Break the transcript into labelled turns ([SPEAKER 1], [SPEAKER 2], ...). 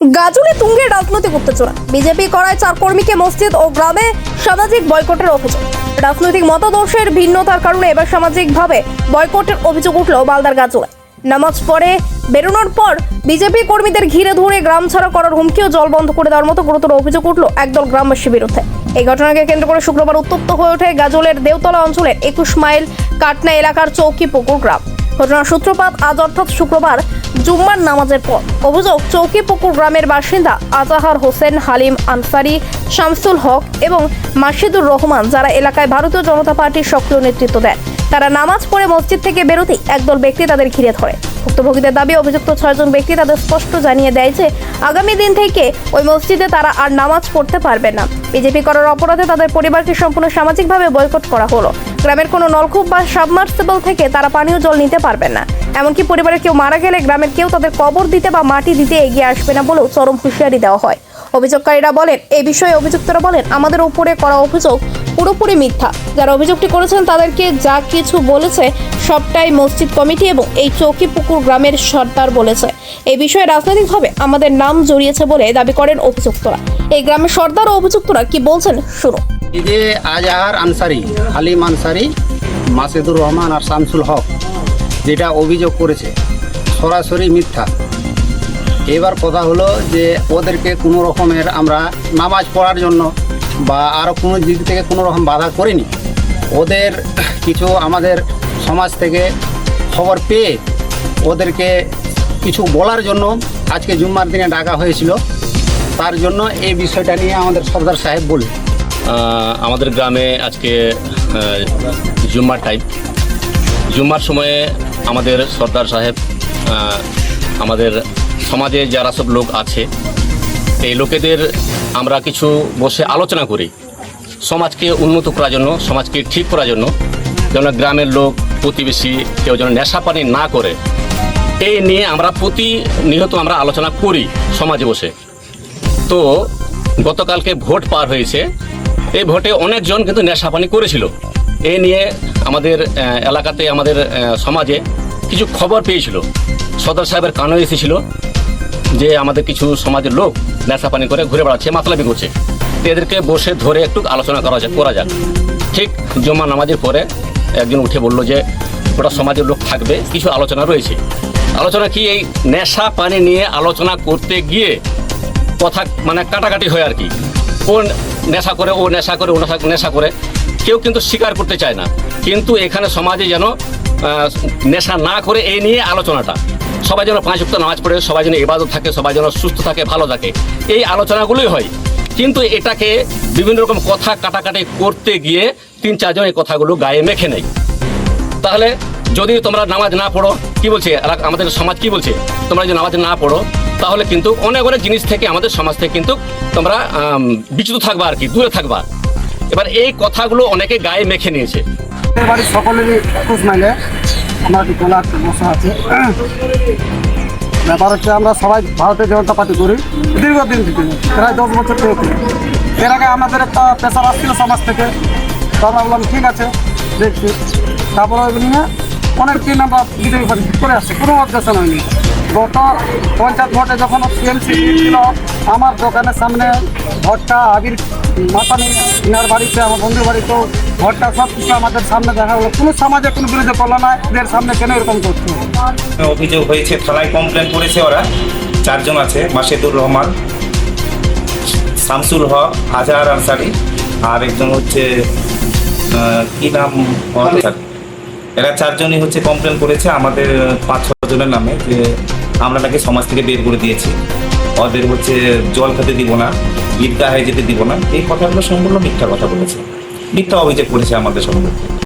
[SPEAKER 1] গাজলে তুঙ্গে রাজনৈতিক উত্তেজনা। বিজেপি করায় 4 কর্মীকে মসজিদ ও গ্রামে সামাজিক বয়কটের অভিযোগ। রাজনৈতিক মতাদর্শের ভিন্নতার কারণে এবার সামাজিকভাবে বয়কটের অভিযোগ উঠল মালদার গাজলে। নামাজ পড়ে বেরোনোর পর বিজেপি কর্মীদের ঘিরে ধরে গ্রাম ছাড়া করার হুমকি ও জল বন্ধ করে দেওয়ার মতো গুরুতর অভিযোগ উঠল একদল গ্রামবাসীর বিরুদ্ধে। এই ঘটনাকে কেন্দ্র করে শুক্রবার উত্তপ্ত হয়ে ওঠে গাজলের দেওতলা অঞ্চলের 21 মাইল কাটনা এলাকার চৌকিপুকুর গ্রাম। ঘটনার সূত্রপাত আজ অর্থাৎ শুক্রবার জুম্মার নামাজের পর। অভিযোগ, চৌকিপুকুর গ্রামের বাসিন্দা আজাহার হোসেন, হালিম আনসারি, শামসুল হক এবং মাসিদুর রহমান, যারা এলাকায় ভারতীয় জনতা পার্টির সক্রিয় নেতৃত্ব দেন, তারা নামাজ পড়ে মসজিদ থেকে বেরোতেই একদল ব্যক্তি তাদের ঘিরে ধরে। ভুক্তভোগীদের দাবি, অভিযুক্ত 6 জন ব্যক্তি তাদের স্পষ্ট জানিয়ে দেয় যে আগামী দিন থেকে ওই মসজিদে তারা আর নামাজ পড়তে পারবে না। বিজেপি করার অপরাধে তাদের পরিবারকে সম্পূর্ণ সামাজিকভাবে বয়কট করা হলো। গ্রামের কোনো নলকূপ বা সাবমার্সিবল থেকে তারা পানীয় জল নিতে পারবেন না। এমনকি পরিবারের কেউ মারা গেলে গ্রামের কেউ তাদের কবর দিতে বা মাটি দিতে এগিয়ে আসবে না বলেও চরম হুঁশিয়ারি দেওয়া হয়। অভিযোগকারীরা বলেন, এই বিষয়ে অভিযুক্তরা বলেন, আমাদের উপরে করা অভিযোগ পুরোপুরি মিথ্যা। যারা অভিযোগটি করেছেন তাদেরকে যা কিছু বলেছে সবটাই মসজিদ কমিটি এবং এই চৌকিপুকুর গ্রামের সর্দার বলেছে। এই বিষয়ে রাজনৈতিকভাবে আমাদের নাম জড়িয়েছে বলে দাবি করেন অভিযুক্তরা। এই গ্রামের সর্দার ও অভিযুক্তরা কি বলছেন শুনুন।
[SPEAKER 2] এই যে আজাহার আনসারি, হালিম আনসারি, মাসিদুর রহমান আর শামসুল হক যেটা অভিযোগ করেছে সরাসরি মিথ্যা। এবার কথা হলো যে ওদেরকে কোনো রকমের আমরা নামাজ পড়ার জন্য বা আরও কোনো দিক থেকে কোনো রকম বাধা করিনি। ওদের কিছু আমাদের সমাজ থেকে খবর পেয়ে ওদেরকে কিছু বলার জন্য আজকে জুম্মার দিনে ডাকা হয়েছিল। তার জন্য এই বিষয়টা নিয়ে আমাদের সর্দার সাহেব বললেন।
[SPEAKER 3] আমাদের গ্রামে আজকে জুম্মার টাইম, জুম্মার সময়ে আমাদের সর্দার সাহেব আমাদের সমাজে যারা সব লোক আছে এই লোকেদের আমরা কিছু বসে আলোচনা করি সমাজকে উন্নত করার জন্য, সমাজকে ঠিক করার জন্য, যেন গ্রামের লোক প্রতিবেশী কেউ যেন নেশা পানি না করে, এই নিয়ে আমরা প্রতিনিয়ত আমরা আলোচনা করি সমাজে বসে। তো গতকালকে ভোট পার হয়েছে, এই ভোটে অনেকজন কিন্তু নেশাপানি করেছিল। এই নিয়ে আমাদের এলাকাতে আমাদের সমাজে কিছু খবর পেয়েছিল, সদর সাহেবের কানে এসেছিল যে আমাদের কিছু সমাজের লোক নেশাপানি করে ঘুরে বেড়াচ্ছে, মাতলামি করছে। এদেরকে বসে ধরে একটু আলোচনা করা যাক। ঠিক জুম্মা নামাজের পরে একজন উঠে বললো যে ওটা সমাজের লোক থাকবে, কিছু আলোচনা রয়েছে। আলোচনা কি, এই নেশা পানি নিয়ে আলোচনা করতে গিয়ে কথা মানে কাটাকাটি হয় আর কি। ও নেশা করে, ও নেশা করে, ও নেশা করে, কেউ কিন্তু স্বীকার করতে চায় না। কিন্তু এখানে সমাজে যেন নেশা না করে এই নিয়ে আলোচনাটা, সবাই যেন 5 ওয়াক্ত নামাজ পড়ে, সবাই যেন ইবাদত থাকে, সবাই যেন সুস্থ থাকে, ভালো থাকে, এই আলোচনাগুলোই হয়। কিন্তু এটাকে বিভিন্ন রকম কথা কাটাকাটি করতে গিয়ে 3-4 জন এই কথাগুলো গায়ে মেখে নেয়। তাহলে যদি তোমরা নামাজ না পড়ো, কি বলছে আমাদের সমাজ, কি বলছে, তোমরা যদি নামাজ না পড়ো তাহলে কিন্তু অনেক অনেক জিনিস থেকে আমাদের সমাজ থেকে কিন্তু তোমরা বিচ্যুত থাকবা আর কি, দূরে থাকবা। এবার এই কথাগুলো অনেকে গায়ে মেখে নিয়েছে।
[SPEAKER 4] বাড়ির সকলেরই 21 মাইলে আমরা টোলা বসা আছে। ব্যাপার হচ্ছে আমরা সবাই ভারতীয় জনতা পার্টি করি দীর্ঘদিন থেকে, প্রায় 10 বছর থেকে করি। এর আগে আমাদের একটা প্রেশার আসছিল সমাজ থেকে, তো আমরা বললাম ঠিক আছে দেখছি। তারপরে ওই নিয়ে অনেক দিন আমরা বিজেপি পার্টি করে আসছি, কোনো অবজেকশন হয়নি। গত পঞ্চায়েত ভোটে যখন টিএমসি ছিল, আমার দোকানের সামনে ভোটটা আবির মাতানি ইনার বাড়িতে, আমার বন্ধুর বাড়িতেও ভোটটা সব কিছু আমাদের সামনে দেখা হলো। কোনো সমাজে কোনো বিরোধী করলো না, এদের সামনে কেন এরকম করছে।
[SPEAKER 5] অভিযোগ হয়েছে, থানায় কমপ্লেন করেছে ওরা। 4 জন আছে, মাসিদুর রহমান, শামসুল হক, আজহার আনসারি, আর একজন হচ্ছে কি নাম, এরা 4 জনই হচ্ছে কমপ্লেন করেছে আমাদের 5-6 জনের নামে যে আমরা তাকে সমাজ থেকে বের করে দিয়েছি, ওদের হচ্ছে জল খেতে দিব না, ঈদগাহে যেতে দিব না। এই কথাগুলো সম্পূর্ণ মিথ্যা কথা বলেছে, মিথ্যা অভিযোগ করেছে আমাদের সম্পর্কে।